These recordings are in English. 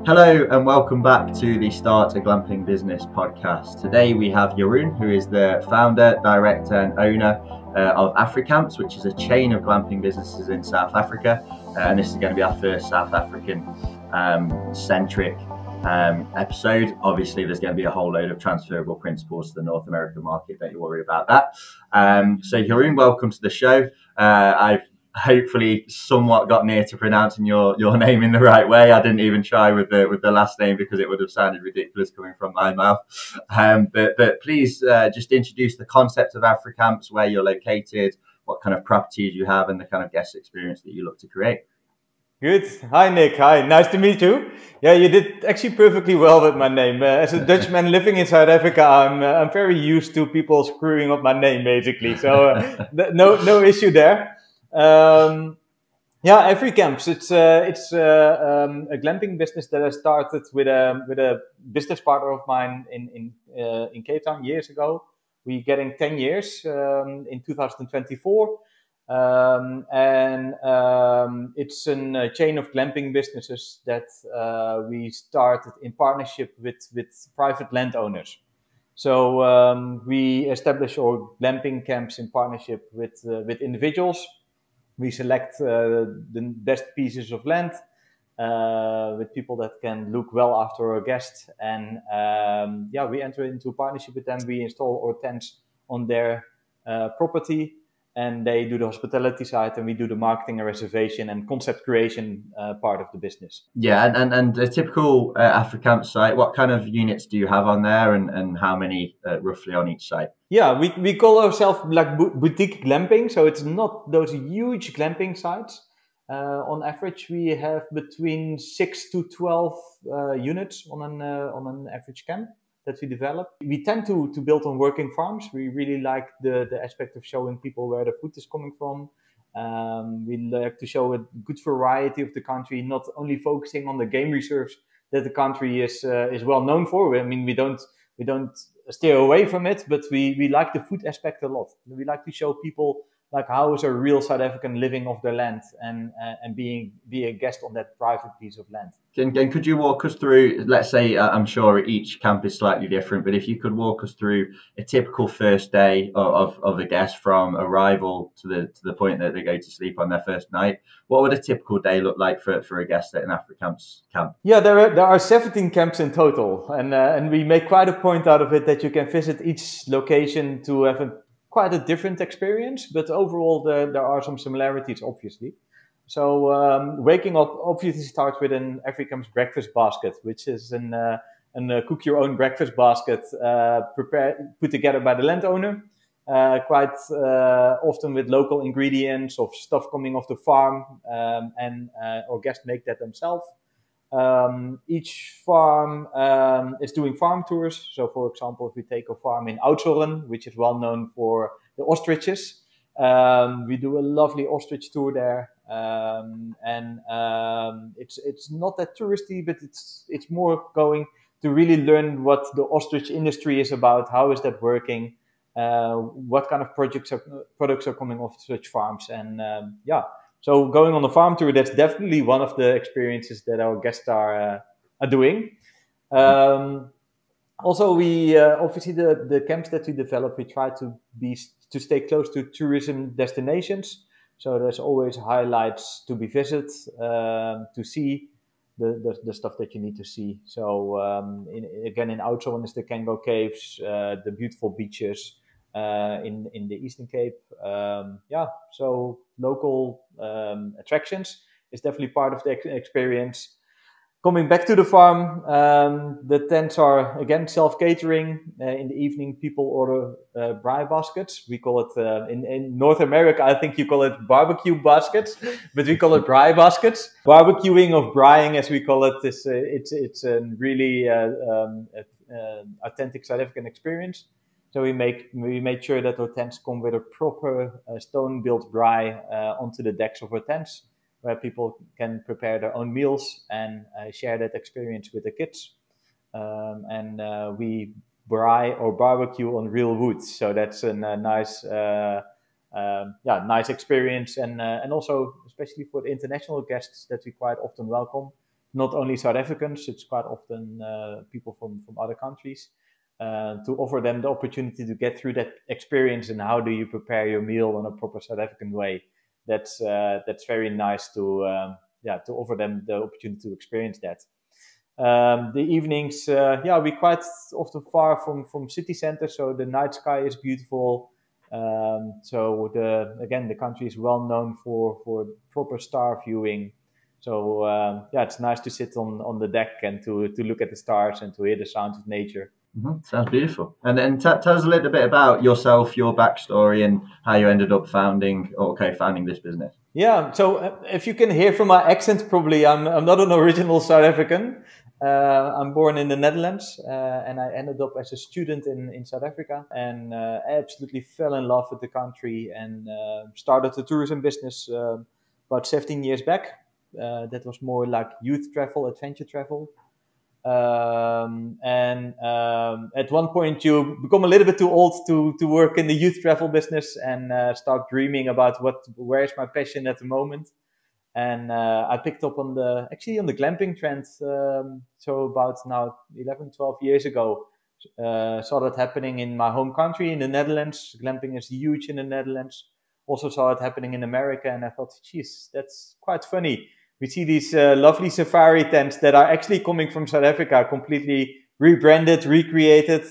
Hello and welcome back to the Start a Glamping Business podcast. Today we have Jeroen, who is the founder, director and owner of AfriCamps, which is a chain of glamping businesses in South Africa. And this is going to be our first South African centric episode. Obviously, there's going to be a whole load of transferable principles to the North American market. Don't you worry about that. So Jeroen, welcome to the show. I've hopefully somewhat got near to pronouncing your name in the right way. I didn't even try with the last name because it would have sounded ridiculous coming from my mouth. But please just introduce the concept of AfriCamps, where you're located, what kind of properties you have, and the kind of guest experience that you look to create. Good. Hi, Nick. Hi. Nice to meet you. Yeah, you did actually perfectly well with my name. As a Dutchman living in South Africa, I'm very used to people screwing up my name, basically. So no issue there. AfriCamps. It's a glamping business that I started with a business partner of mine in Cape Town years ago. We're getting 10 years in 2024. It's a chain of glamping businesses that we started in partnership with private landowners. So we establish our glamping camps in partnership with individuals. We select the best pieces of land with people that can look well after our guests, and we enter into a partnership with them. We install our tents on their property, and they do the hospitality side, and we do the marketing and reservation and concept creation part of the business. Yeah, and a typical AfriCamp site, what kind of units do you have on there, and how many roughly on each site? Yeah, we call ourselves like boutique glamping, so it's not those huge glamping sites. On average, we have between 6 to 12 units on an average camp that we develop. We tend to build on working farms. We really like the aspect of showing people where the food is coming from. We like to show a good variety of the country, not only focusing on the game reserves that the country is well known for. I mean, we don't steer away from it, but we like the food aspect a lot. We like to show people like how is a real South African living off their land and be a guest on that private piece of land. And could you walk us through, let's say, I'm sure each camp is slightly different, but if you could walk us through a typical first day of a guest from arrival to the point that they go to sleep on their first night, what would a typical day look like for a guest at an AfriCamps camp? Yeah, there are 17 camps in total, and we make quite a point out of it that you can visit each location to have quite a different experience, but overall there are some similarities, obviously. So waking up obviously starts with an AfriCamps breakfast basket, which is an cook your own breakfast basket put together by the landowner, quite often with local ingredients of stuff coming off the farm, and our guests make that themselves. Each farm is doing farm tours. So, for example, if we take a farm in Oudtshoorn, which is well known for the ostriches, we do a lovely ostrich tour there. It's not that touristy, but it's more going to really learn what the ostrich industry is about, how is that working, what kind of products are coming off such farms, and So going on a farm tour, that's definitely one of the experiences that our guests are doing. Also, we obviously the camps that we develop, we try to stay close to tourism destinations. So there's always highlights to be visited, to see the stuff that you need to see. So again, in Oudtshoorn is the Kango Caves, the beautiful beaches. In the Eastern Cape, so local attractions is definitely part of the experience. Coming back to the farm, the tents are again self-catering. In the evening, people order braai baskets. We call it in North America, I think you call it barbecue baskets, but we call it braai baskets. Barbecuing of braaiing, as we call it, is it's a really authentic South African experience. So we made sure that our tents come with a proper stone-built braai onto the decks of our tents, where people can prepare their own meals and share that experience with the kids. We braai or barbecue on real wood, so that's a nice nice experience, and also especially for the international guests that we quite often welcome. not only South Africans, it's quite often people from other countries, to offer them the opportunity to get through that experience and how do you prepare your meal in a proper South African way. That's very nice to offer them the opportunity to experience that. The evenings, we quite often far from city center, so the night sky is beautiful. So the country is well known for proper star viewing. So it's nice to sit on the deck and to look at the stars and to hear the sound of nature. Sounds beautiful. And then tell us a little bit about yourself, your backstory, and how you ended up founding this business. Yeah, so if you can hear from my accent, probably I'm not an original South African. I'm born in the Netherlands, and I ended up as a student in South Africa, and absolutely fell in love with the country and started a tourism business about 17 years back. That was more like youth travel, adventure travel. At one point you become a little bit too old to work in the youth travel business and start dreaming about where is my passion at the moment. And I picked up on the glamping trend. So about now 11, 12 years ago, saw that happening in my home country in the Netherlands. Glamping is huge in the Netherlands. Also saw it happening in America, and I thought, geez, that's quite funny. We see these lovely safari tents that are actually coming from South Africa, completely rebranded, recreated,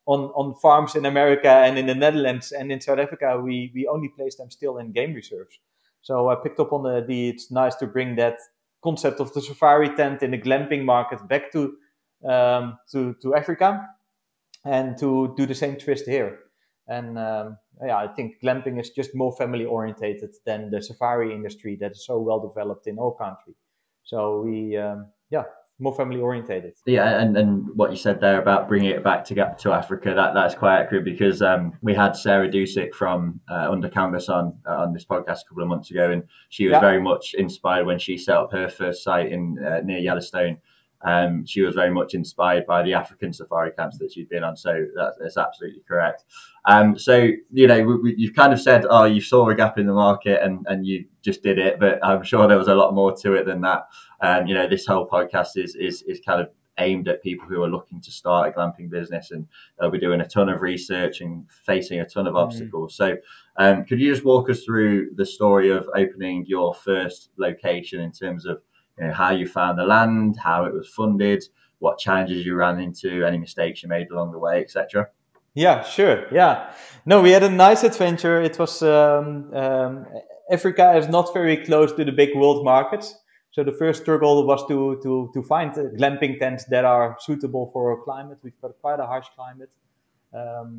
on farms in America and in the Netherlands. And in South Africa, we only place them still in game reserves. So I picked up on it's nice to bring that concept of the safari tent in the glamping market back to Africa, and to do the same twist here. And I think glamping is just more family orientated than the safari industry that is so well developed in our country. So more family orientated. Yeah, and what you said there about bringing it back to Africa, that's quite accurate, because we had Sarah Dusick from Under Canvas on this podcast a couple of months ago, and she was very much inspired when she set up her first site in near Yellowstone. She was very much inspired by the African safari camps that she'd been on, so that's absolutely correct. So you've kind of said, you saw a gap in the market and you just did it, but I'm sure there was a lot more to it than that. This whole podcast is kind of aimed at people who are looking to start a glamping business, and they'll be doing a ton of research and facing a ton of obstacles. So could you just walk us through the story of opening your first location in terms of how you found the land, how it was funded, what challenges you ran into, any mistakes you made along the way, etc.? Yeah, sure. Yeah. No, we had a nice adventure. It was Africa is not very close to the big world markets. So the first struggle was to find glamping tents that are suitable for our climate. We've got quite a harsh climate.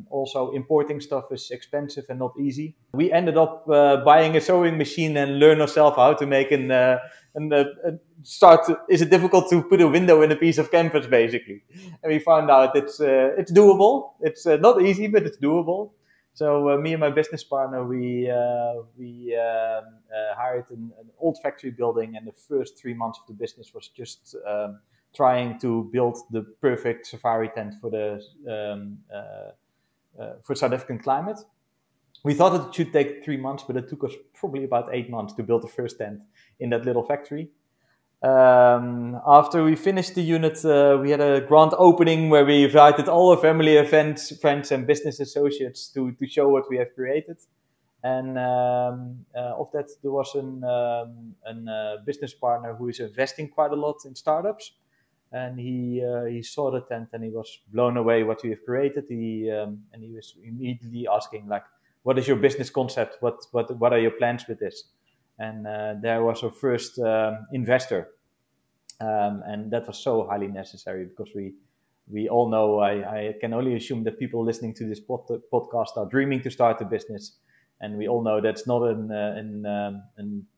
Also, importing stuff is expensive and not easy. We ended up buying a sewing machine and learn ourselves how to make is it difficult to put a window in a piece of canvas, basically. And we found out it's doable. It's not easy, but it's doable. So me and my business partner, we hired an old factory building, and the first 3 months of the business was just trying to build the perfect safari tent for South African climate. We thought it should take 3 months, but it took us probably about 8 months to build the first tent in that little factory. After we finished the unit, we had a grand opening where we invited all our family, friends and business associates to show what we have created. And of that, there was a business partner who is investing quite a lot in startups. And he saw the tent and he was blown away what we have created. He was immediately asking, like, what is your business concept? What are your plans with this? And there was our first investor. And that was so highly necessary, because we all know, I can only assume that people listening to this podcast are dreaming to start a business. And we all know that's not a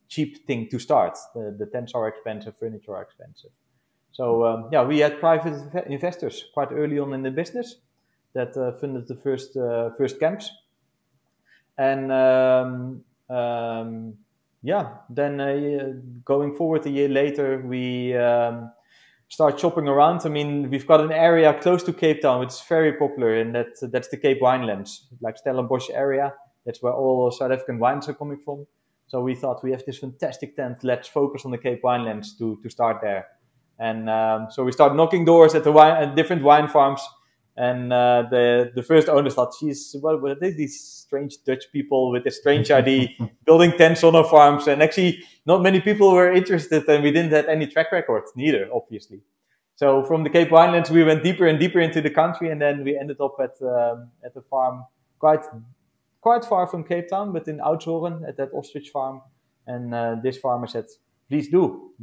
cheap thing to start. The tents are expensive, furniture are expensive. So we had private investors quite early on in the business that funded the first camps. And then going forward a year later, we start shopping around. I mean, we've got an area close to Cape Town, which is very popular, and that's the Cape Winelands, like Stellenbosch area. That's where all South African wines are coming from. So we thought we have this fantastic tent. Let's focus on the Cape Winelands to start there. And so we started knocking doors at different wine farms. And the first owner thought, "Geez, what are these strange Dutch people with a strange idea building tents on our farms?" And actually, not many people were interested, and we didn't have any track record neither, obviously. So from the Cape Winelands, we went deeper and deeper into the country, and then we ended up at a farm quite far from Cape Town, but in Oudtshoorn at that ostrich farm. And this farmer said, "Please do.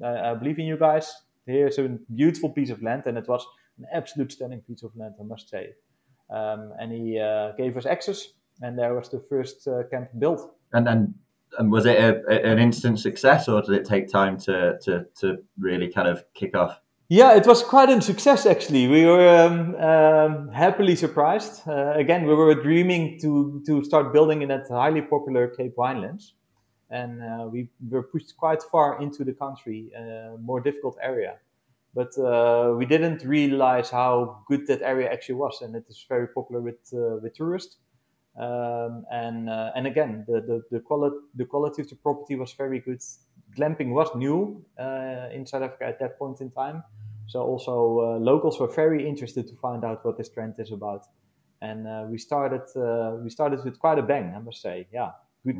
I believe in you guys. Here's a beautiful piece of land," and it was an absolute stunning piece of land, I must say. And he gave us access, and there was the first camp built. And was it an instant success, or did it take time to really kind of kick off? Yeah, it was quite a success, actually. We were happily surprised. Again, we were dreaming to start building in that highly popular Cape Winelands. And we were pushed quite far into the country, more difficult area. But we didn't realize how good that area actually was, and it is very popular with tourists. And again, the quality of the property was very good. Glamping was new in South Africa at that point in time, so also locals were very interested to find out what this trend is about. And we started with quite a bang, I must say. Yeah.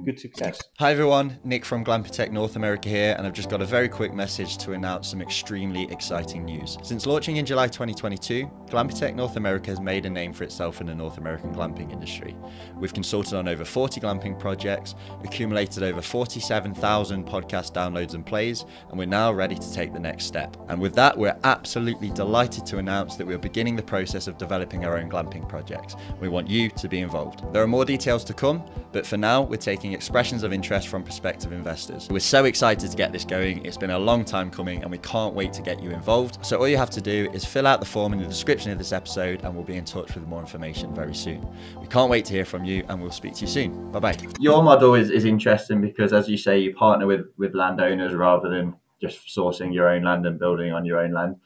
Good success. Hi everyone, Nick from Glamping North America here, and I've just got a very quick message to announce some extremely exciting news. Since launching in July 2022, Glamping North America has made a name for itself in the North American glamping industry. We've consulted on over 40 glamping projects, accumulated over 47,000 podcast downloads and plays, and we're now ready to take the next step. And with that, we're absolutely delighted to announce that we're beginning the process of developing our own glamping projects. We want you to be involved. There are more details to come, but for now, we're taking expressions of interest from prospective investors. We're so excited to get this going. It's been a long time coming and we can't wait to get you involved. So all you have to do is fill out the form in the description of this episode and we'll be in touch with more information very soon. We can't wait to hear from you and we'll speak to you soon. Bye-bye. Your model is interesting because, as you say, you partner with landowners rather than just sourcing your own land and building on your own land.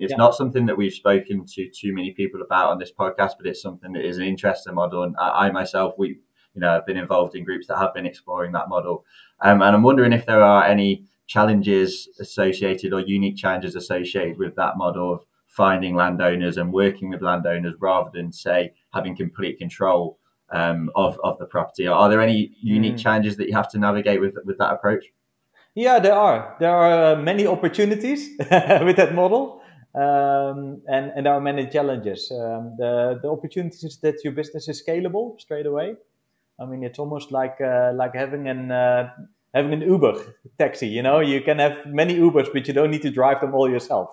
It's not something that we've spoken to too many people about on this podcast, but it's something that is an interesting model. And I myself, I've been involved in groups that have been exploring that model. And I'm wondering if there are any challenges associated or unique challenges associated with that model of finding landowners and working with landowners rather than, say, having complete control of the property. Are there any unique challenges that you have to navigate with that approach? Yeah, there are. There are many opportunities with that model. And there are many challenges. The opportunities is that your business is scalable straight away. I mean, it's almost like having an Uber taxi. You can have many Ubers, but you don't need to drive them all yourself.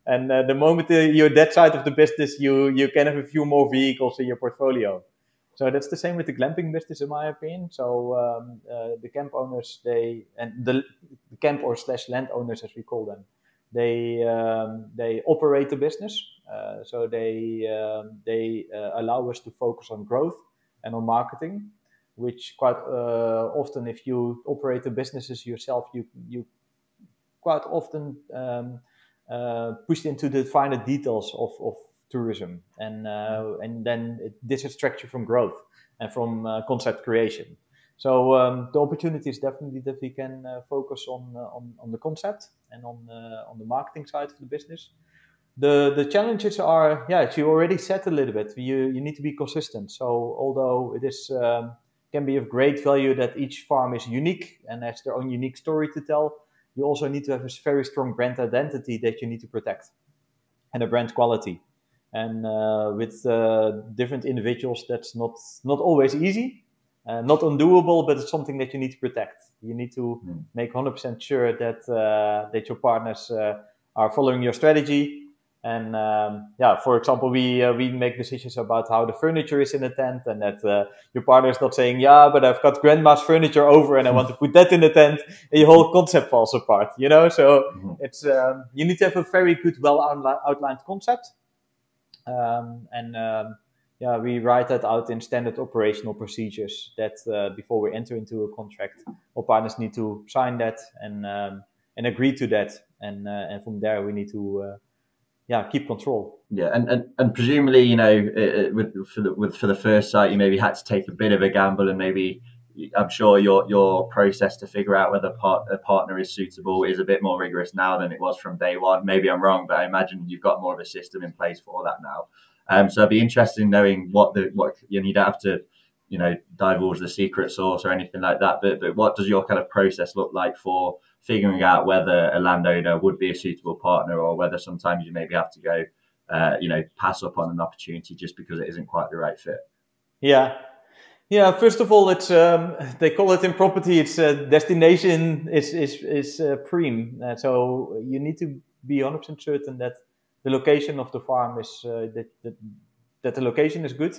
And the moment you're that side of the business, you can have a few more vehicles in your portfolio. So that's the same with the glamping business, in my opinion. So the camp owners, the camp or / landowners, as we call them, they operate the business. So they allow us to focus on growth and on marketing, which quite often, if you operate the businesses yourself, you quite often pushed into the finer details of tourism, and then it distracts you from growth and from concept creation. So the opportunity is definitely that we can focus on the concept and on the marketing side of the business. The challenges are, as you already said a little bit, you need to be consistent. So although it is can be of great value that each farm is unique and has their own unique story to tell, you also need to have a very strong brand identity that you need to protect, and a brand quality. And with different individuals, that's not always easy, not undoable, but it's something that you need to protect. You need to make 100% sure that your partners are following your strategy. And for example, we make decisions about how the furniture is in the tent, and that your partner is not saying, but I've got grandma's furniture over and I want to put that in the tent, and your whole concept falls apart, So it's you need to have a very good, well outlined concept. We write that out in standard operational procedures that before we enter into a contract, all partners need to sign that and agree to that, and from there we need to keep control. Yeah, and presumably, for the first site, you maybe had to take a bit of a gamble and maybe I'm sure your process to figure out whether a partner is suitable is a bit more rigorous now than it was from day one. Maybe I'm wrong, but I imagine you've got more of a system in place for that now. So I'd be interested in knowing what you don't have to, divulge the secret sauce or anything like that. But what does your kind of process look like for figuring out whether a landowner would be a suitable partner, or whether sometimes you maybe have to go, pass up on an opportunity just because it isn't quite the right fit? Yeah. First of all, it's they call it in property. It's destination is preem. So you need to be 100% certain that the location of the farm is that the location is good.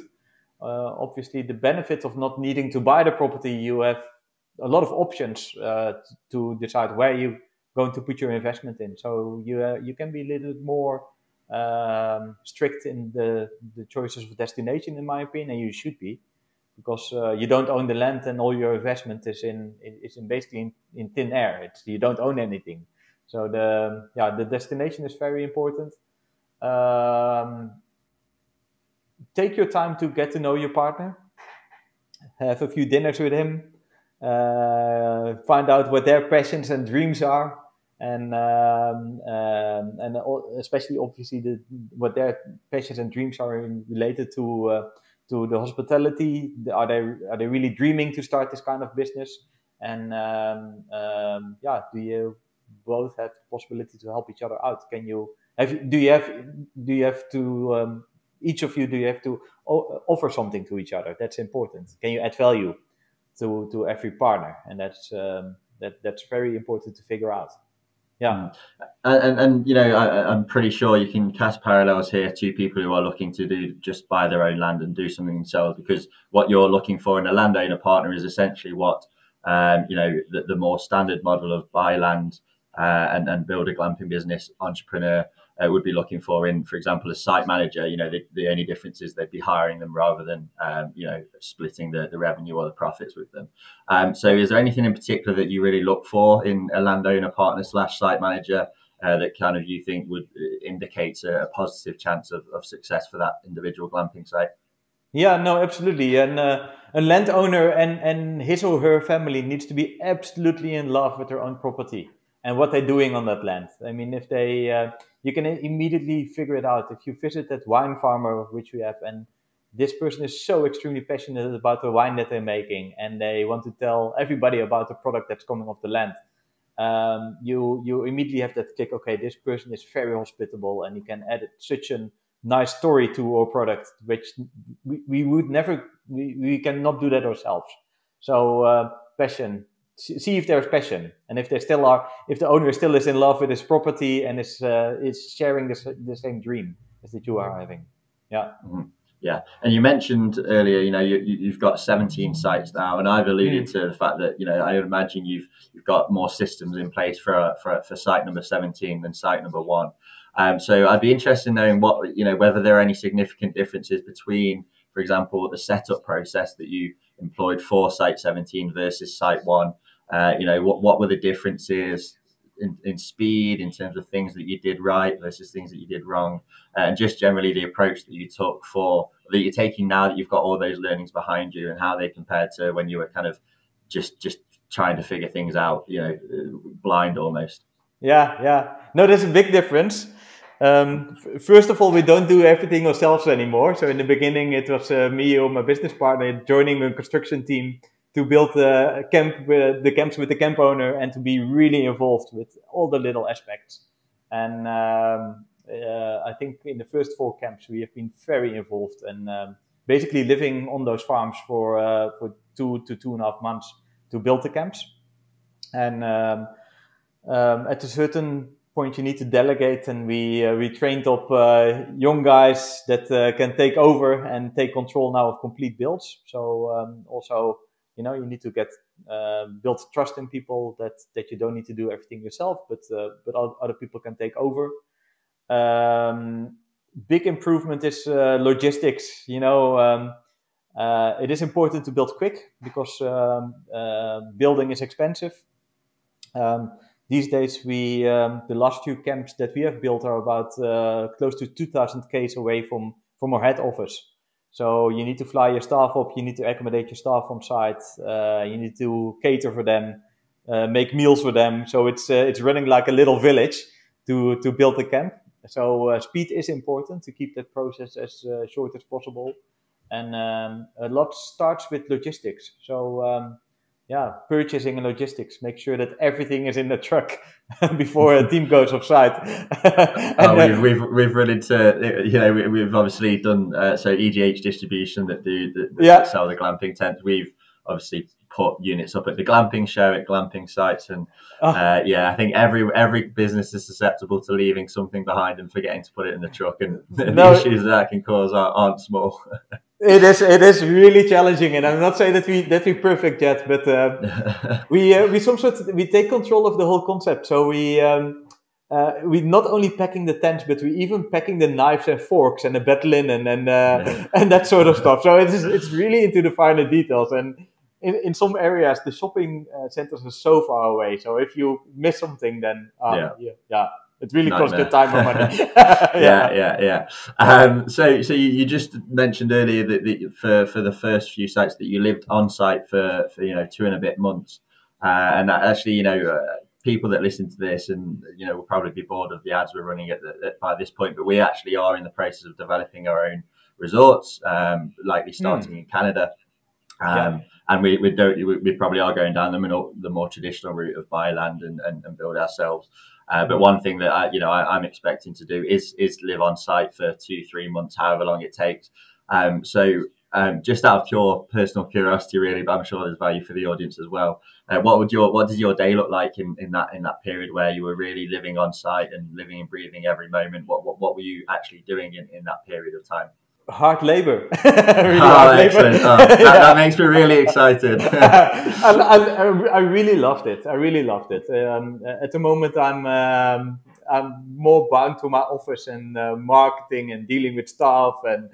Obviously, the benefit of not needing to buy the property, you have a lot of options to decide where you're going to put your investment in. So you can be a little more strict in the choices of destination, in my opinion, and you should be, because you don't own the land and all your investment is basically in thin air. You don't own anything. So the destination is very important. Take your time to get to know your partner. Have a few dinners with him. Find out what their passions and dreams are, and especially obviously what their passions and dreams are related to the hospitality. Are they really dreaming to start this kind of business? And do you both have the possibility to help each other out? Do you have to each of you, do you have to offer something to each other? That's important. Can you add value to every partner? And that's very important to figure out. Yeah. And I'm pretty sure you can cast parallels here to people who are looking to just buy their own land and do something themselves, because what you're looking for in a landowner partner is essentially what the more standard model of buy land and build a glamping business entrepreneur would be looking for in, for example, a site manager. The only difference is they'd be hiring them rather than splitting the revenue or the profits with them. So is there anything in particular that you really look for in a landowner partner / site manager that kind of you think would indicate a positive chance of success for that individual glamping site? Yeah, no, absolutely. And a landowner and his or her family needs to be absolutely in love with their own property and what they're doing on that land. I mean, if they, you can immediately figure it out. If you visit that wine farmer, which we have, and this person is so extremely passionate about the wine that they're making, and they want to tell everybody about the product that's coming off the land, you immediately have that click. Okay, this person is very hospitable, and you can add such a nice story to our product, which we would never, we cannot do that ourselves. So passion. See if there's passion, and if there still are, if the owner still is in love with his property and is sharing the same dream as that you are having. Yeah. Mm-hmm. Yeah, and you mentioned earlier, you've got 17 sites now, and I've alluded to the fact that I would imagine you've got more systems in place for site number 17 than site number 1. So I'd be interested in knowing whether there are any significant differences between, for example, the setup process that you employed for site 17 versus site 1. What were the differences in speed, in terms of things that you did right versus things that you did wrong, and just generally the approach that you took that you're taking now that you've got all those learnings behind you, and how they compared to when you were kind of just trying to figure things out, blind almost. Yeah. No, there's a big difference. First of all, we don't do everything ourselves anymore. So in the beginning, it was me or my business partner joining a construction team to build the camps with the camp owner, and to be really involved with all the little aspects. And I think in the first 4 camps, we have been very involved, and basically living on those farms for 2 to 2.5 months to build the camps. And at a certain point, you need to delegate, and we trained up young guys that can take over and take control now of complete builds. So also, you need to build trust in people that you don't need to do everything yourself, but other people can take over. Big improvement is logistics. It is important to build quick, because building is expensive. These days, the last few camps that we have built are about close to 2,000 km away from our head office. So you need to fly your staff up, you need to accommodate your staff on site, you need to cater for them, make meals for them. So it's running like a little village to build a camp. So speed is important to keep that process as short as possible. And a lot starts with logistics. So purchasing and logistics. Make sure that everything is in the truck before a team goes off site. We've run into, we've obviously done so EGH distribution that sell the glamping tents. We've obviously put units up at the glamping show at glamping sites, and I think every business is susceptible to leaving something behind and forgetting to put it in the truck, and the issues that can cause aren't small. It is really challenging, and I'm not saying that we perfect yet, but we take control of the whole concept. So we not only packing the tents, but we even packing the knives and forks and the bed linen and that sort of stuff. So it's really into the finer details. And in some areas, the shopping centers are so far away. So if you miss something, then it really costs you time or money. So you just mentioned earlier that for the first few sites that you lived on site for 2 and a bit months, and that actually people that listen to this and will probably be bored of the ads we're running by this point, but we actually are in the process of developing our own resorts, likely starting in Canada. And we probably are going down the more traditional route of buy land and build ourselves. But one thing that I'm expecting to do is live on site for 2-3 months, however long it takes. Just out of pure personal curiosity, really, but I'm sure there's value for the audience as well. What does your day look like in that period where you were really living on site and living and breathing every moment? What were you actually doing in that period of time? Hard labor. Excellent. That makes me really excited. I really loved it. At the moment, I'm more bound to my office and marketing and dealing with staff and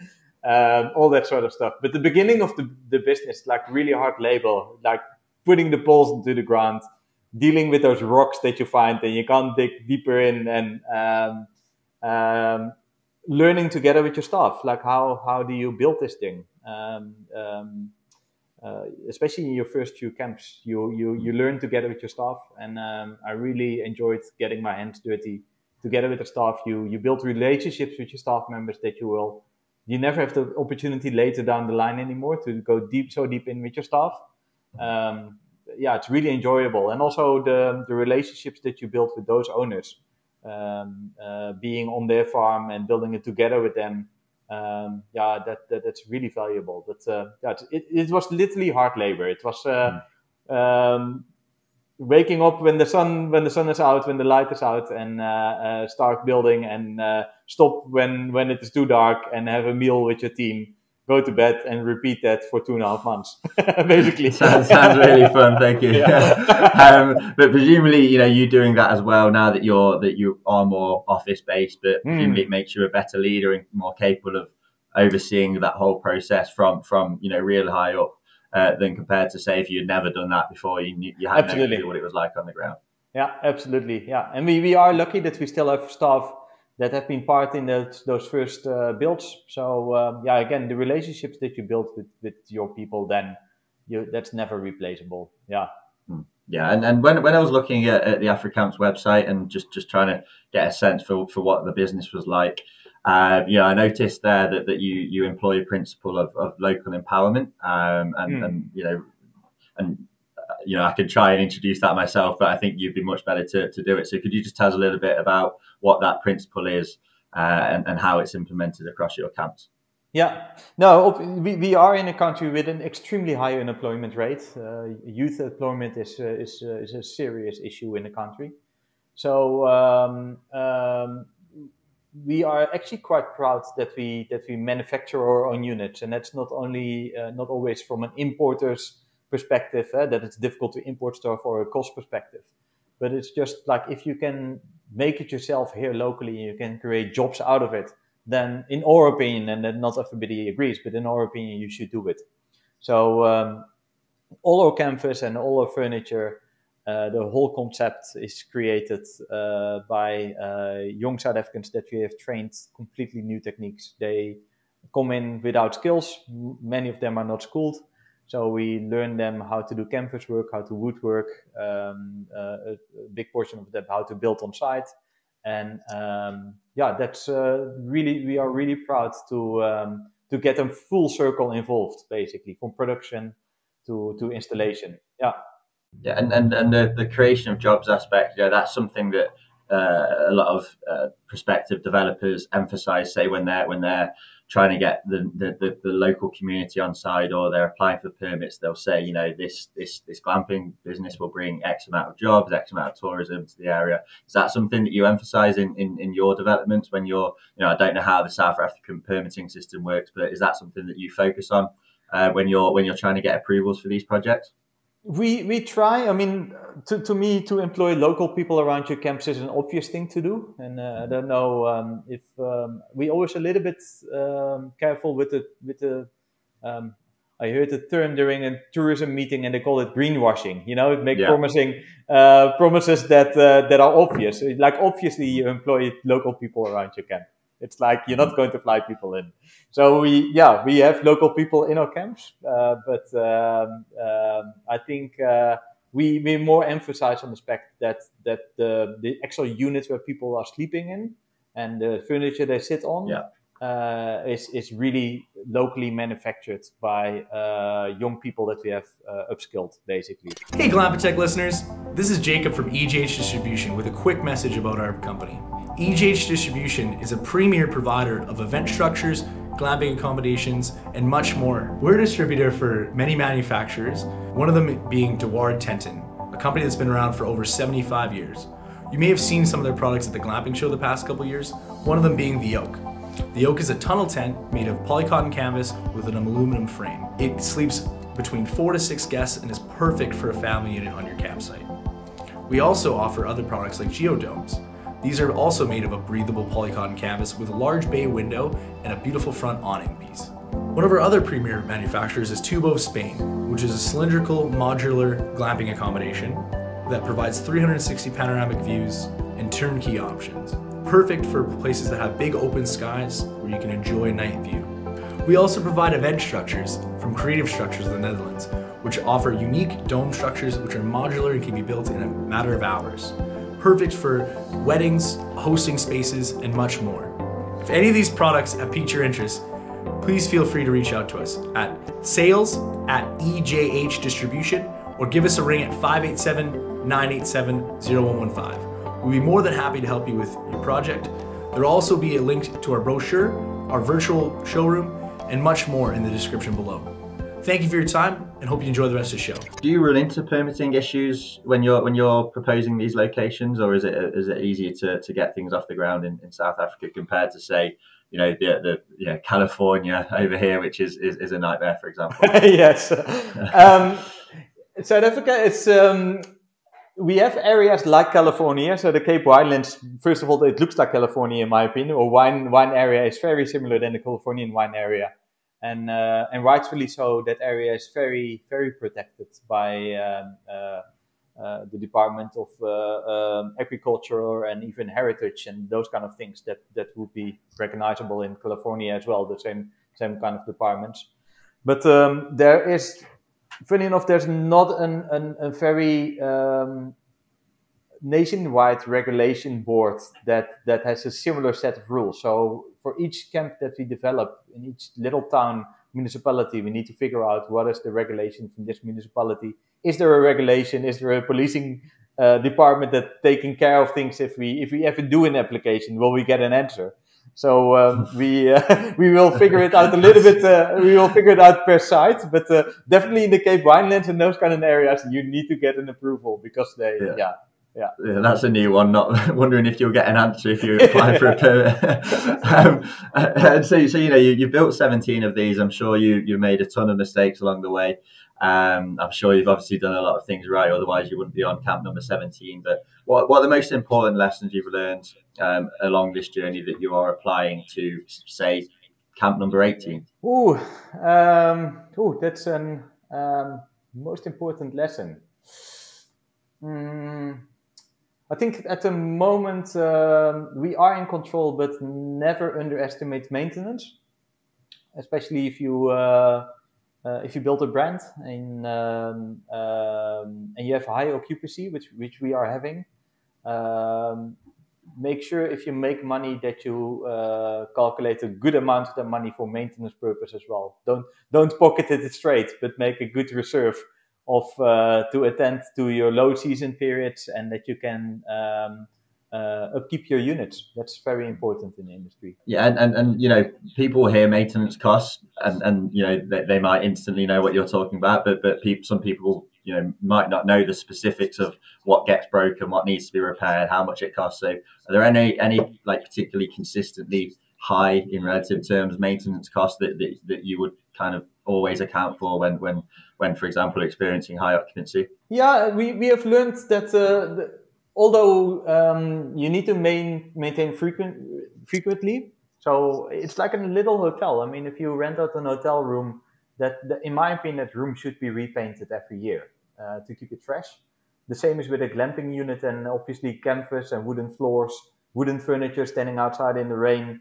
all that sort of stuff. But the beginning of the business, like really hard labor, like putting the poles into the ground, dealing with those rocks that you find and you can't dig deeper in, and learning together with your staff, like how do you build this thing? Especially in your first few camps, you learn together with your staff, and I really enjoyed getting my hands dirty together with the staff. You build relationships with your staff members that you never have the opportunity later down the line anymore to go so deep in with your staff. It's really enjoyable, and also the relationships that you build with those owners. Being on their farm and building it together with them, that's really valuable. But it was literally hard labor. It was waking up when the sun is out, when the light is out, and start building, and stop when it is too dark, and have a meal with your team. Go to bed and repeat that for 2.5 months, basically. Sounds really fun. Thank you. But presumably, you doing that as well now that you are more office based, but presumably it makes you a better leader and more capable of overseeing that whole process from real high up than compared to, say, if you'd never done that before, you had no idea what it was like on the ground. Yeah, absolutely. Yeah, and we are lucky that we still have staff that have been part in those first builds. So again, the relationships that you build with your people, then that's never replaceable. Yeah. Yeah, and when I was looking at the AfriCamps website and just trying to get a sense for what the business was like, I noticed there that you employ a principle of local empowerment, I could try and introduce that myself, but I think you'd be much better to do it. So could you just tell us a little bit about what that principle is and how it's implemented across your camps? Yeah, no, we are in a country with an extremely high unemployment rate. Youth employment is a serious issue in the country. So we are actually quite proud that we manufacture our own units, and that's not always from an importer's perspective, that it's difficult to import stuff, or a cost perspective, but it's just like if you can make it yourself here locally, you can create jobs out of it, then in our opinion, and then not everybody agrees, but in our opinion, you should do it. So all our canvas and all our furniture, the whole concept is created by young South Africans that we have trained completely new techniques. They come in without skills. Many of them are not schooled. So we learn them how to do canvas work, how to woodwork, a big portion of them how to build on site. And that's really, we are really proud to get them full circle involved, basically, from production to installation. Yeah. Yeah, and the creation of jobs aspect, that's something that a lot of prospective developers emphasize, say when they're trying to get the local community on side, or they're applying for permits, they'll say, this glamping business will bring X amount of jobs, X amount of tourism to the area. Is that something that you emphasize in your developments when you're, I don't know how the South African permitting system works, but is that something that you focus on when you're trying to get approvals for these projects? We try. I mean, to me, to employ local people around your camps is an obvious thing to do, and I don't know if we always a little bit careful with the. I heard the term during a tourism meeting, and they call it greenwashing. Make promises that are obvious. Like obviously, you employ local people around your camp. It's like you're not going to fly people in. So we have local people in our camps, but I think we more emphasize on the fact that the actual units where people are sleeping in and the furniture they sit on is really locally manufactured by young people that we have upskilled, basically. Hey Glamping listeners, this is Jacob from EJH Distribution with a quick message about our company. EJH Distribution is a premier provider of event structures, glamping accommodations, and much more. We're a distributor for many manufacturers, one of them being Dewar Tenton, a company that's been around for over 75 years. You may have seen some of their products at the Glamping show the past couple years, one of them being the Yoke. The Yoke is a tunnel tent made of polycotton canvas with an aluminum frame. It sleeps between 4 to 6 guests and is perfect for a family unit on your campsite. We also offer other products like geodomes. These are also made of a breathable polycotton canvas with a large bay window and a beautiful front awning piece. One of our other premier manufacturers is Tubo of Spain, which is a cylindrical modular glamping accommodation that provides 360 panoramic views and turnkey options. Perfect for places that have big open skies where you can enjoy night view. We also provide event structures from Creative Structures in the Netherlands, which offer unique dome structures which are modular and can be built in a matter of hours. Perfect for weddings, hosting spaces, and much more. If any of these products have piqued your interest, please feel free to reach out to us at sales@EJH Distribution or give us a ring at 587-987-0115. We'll be more than happy to help you with your project. There will also be a link to our brochure, our virtual showroom, and much more in the description below. Thank you for your time and hope you enjoy the rest of the show. Do you run into permitting issues when you're proposing these locations, or is it easier to get things off the ground in South Africa compared to, say, the California over here, which is a nightmare, for example? Yes. South Africa, it's we have areas like California. So the Cape Winelands, first of all, it looks like California in my opinion, or wine area is very similar than the Californian wine area. And rightfully so, that area is very, very protected by the Department of Agriculture and even Heritage and those kind of things that would be recognizable in California as well, the same kind of departments. But there is, funny enough, there's not a very nationwide regulation board that has a similar set of rules. So for each camp that we develop in each little town municipality, we need to figure out what is the regulation from this municipality. Is there a regulation? Is there a policing department that taking care of things? If we ever do an application, will we get an answer? So we will figure it out a little bit. We will figure it out per site, but definitely in the Cape Winelands and those kind of areas, you need to get an approval because they, yeah, that's a new one. Not wondering if you'll get an answer if you apply for a permit. And so you built 17 of these. I'm sure you made a ton of mistakes along the way. I'm sure you've obviously done a lot of things right, otherwise you wouldn't be on camp number 17. But what are the most important lessons you've learned along this journey that you are applying to, say, camp number 18? That's an most important lesson. I think at the moment we are in control, but never underestimate maintenance. especially if you build a brand and you have high occupancy, which we are having. Make sure if you make money that you calculate a good amount of the money for maintenance purpose as well. Don't pocket it straight, but make a good reserve of to attend to your low season periods, and that you can upkeep your units. That's very important in the industry. Yeah, and you know, people hear maintenance costs, and you know they might instantly know what you're talking about, but some people, you know, might not know the specifics of what gets broken, what needs to be repaired, how much it costs. So, are there any like particularly consistently high in relative terms maintenance costs that you would kind of always account for when for example, experiencing high occupancy? Yeah, we have learned that although you need to maintain frequently, so it's like a little hotel. I mean, if you rent out an hotel room, that in my opinion, that room should be repainted every year to keep it fresh. The same is with a glamping unit, and obviously canvas and wooden floors, wooden furniture standing outside in the rain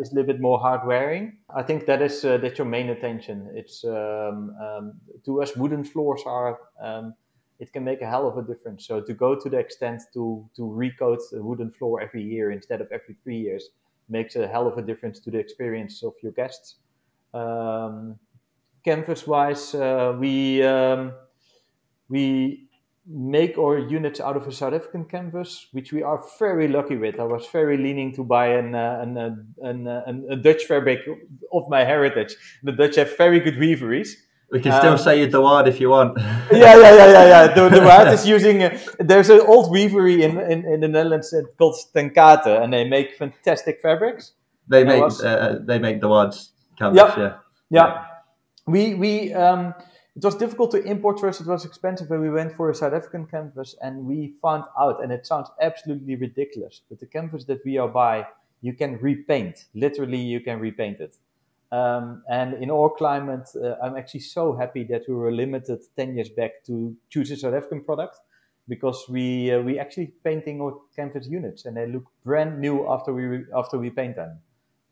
is a little bit more hard wearing. I think that's your main attention. It's to us, wooden floors are it can make a hell of a difference. So to go to the extent to recoat a wooden floor every year instead of every 3 years makes a hell of a difference to the experience of your guests. Canvas wise, we make our units out of a South African canvas, which we are very lucky with. I was very leaning to buy a Dutch fabric of my heritage. The Dutch have very good weaveries. We can still say the word if you want. Yeah. The word is using. There's an old weavery in the Netherlands called Tenkate, and they make fantastic fabrics. They make the words canvas. Yeah. We it was difficult to import for us. It was expensive, but we went for a South African canvas, and we found out, and it sounds absolutely ridiculous, but the canvas that we are buy, you can repaint. Literally, you can repaint it. And in our climate, I'm actually so happy that we were limited 10 years back to choose a South African product, because we actually painting our canvas units, and they look brand new after we paint them.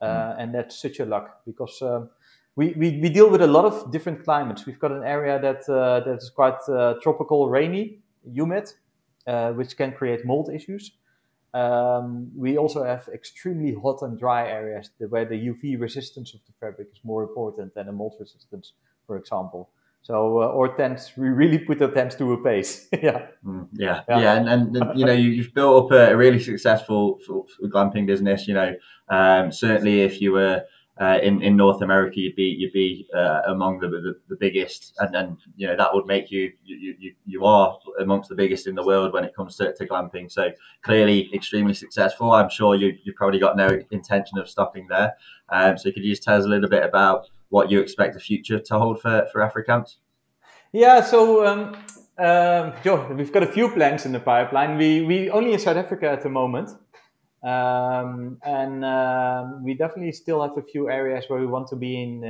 And that's such a luck, because we deal with a lot of different climates. We've got an area that is quite tropical, rainy, humid, which can create mold issues. We also have extremely hot and dry areas where the UV resistance of the fabric is more important than the mold resistance, for example. So our tents, we really put our tents to a pace. Yeah. And you know, you've built up a really successful glamping business. You know, certainly if you were in North America, you'd be among the biggest, and you know that would make you are amongst the biggest in the world when it comes to glamping. So clearly extremely successful. I'm sure you've probably got no intention of stopping there. So could you just tell us a little bit about what you expect the future to hold for AfriCamps? Yeah, so we've got a few plans in the pipeline. We only in South Africa at the moment. We definitely still have a few areas where we want to be in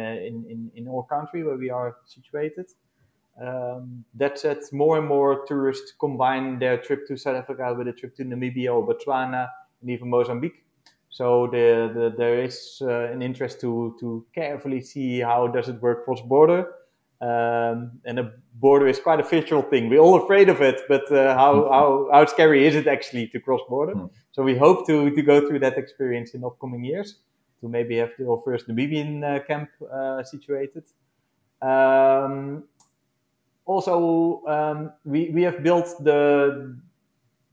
our country where we are situated. That said, more and more tourists combine their trip to South Africa with a trip to Namibia or Botswana and even Mozambique. So there is an interest to carefully see how does it work cross-border. And a border is quite a visual thing. We're all afraid of it, but how scary is it actually to cross border? So we hope to go through that experience in upcoming years, to maybe have our first Namibian camp situated. We have built the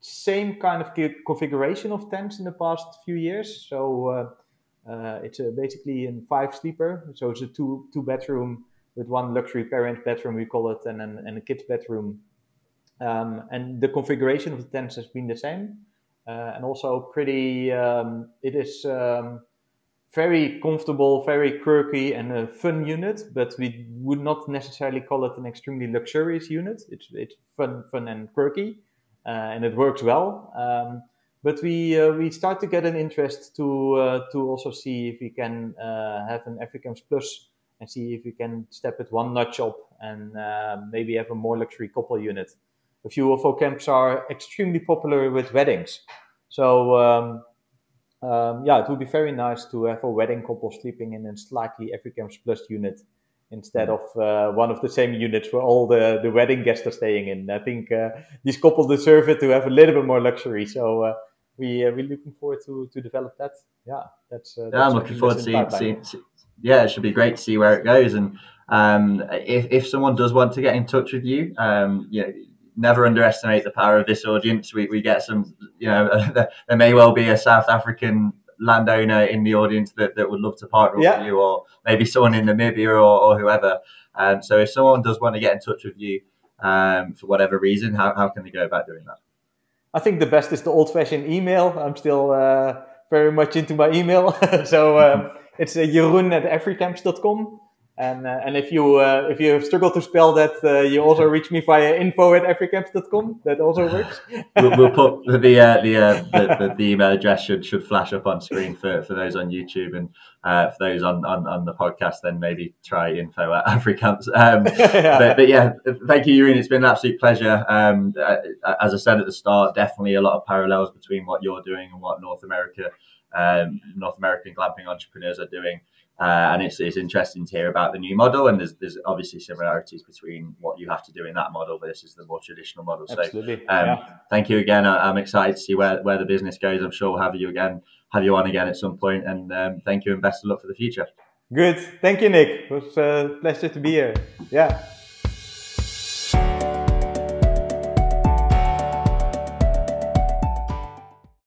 same kind of configuration of tents in the past few years. So it's basically a 5-sleeper. So it's a two bedroom with one luxury parent bedroom, we call it, and a kid's bedroom. And the configuration of the tents has been the same. And also pretty, it is very comfortable, very quirky, and a fun unit, but we would not necessarily call it an extremely luxurious unit. It's fun and quirky, and it works well. But we start to get an interest to also see if we can have an AfriCamps Plus, and see if we can step it one notch up and maybe have a more luxury couple unit. A few of our camps are extremely popular with weddings. So it would be very nice to have a wedding couple sleeping in a slightly AfriCamps Plus unit instead of one of the same units where all the wedding guests are staying in. I think these couples deserve it to have a little bit more luxury. So we're looking forward to develop that. Yeah, that's I'm looking forward to seeing. Yeah, it should be great to see where it goes. And if someone does want to get in touch with you, never underestimate the power of this audience. We get some, there may well be a South African landowner in the audience that would love to partner with you, or maybe someone in Namibia or whoever. So if someone does want to get in touch with you for whatever reason, how can they go about doing that? I think the best is the old-fashioned email. I'm still very much into my email. So it's Jeroen@africamps.com. And if you struggle to spell that, you also reach me via info@africamps.com. That also works. We'll put the email address should flash up on screen for those on YouTube, and for those on the podcast, then maybe try info@africamps. But yeah, thank you, Jeroen. It's been an absolute pleasure. As I said at the start, definitely a lot of parallels between what you're doing and what North American glamping entrepreneurs are doing. And it's interesting to hear about the new model, and there's obviously similarities between what you have to do in that model versus the more traditional model. Absolutely. So thank you again. I'm excited to see where the business goes. I'm sure we'll have you on again at some point, and thank you and best of luck for the future. Good. Thank you, Nick. It was a pleasure to be here. Yeah.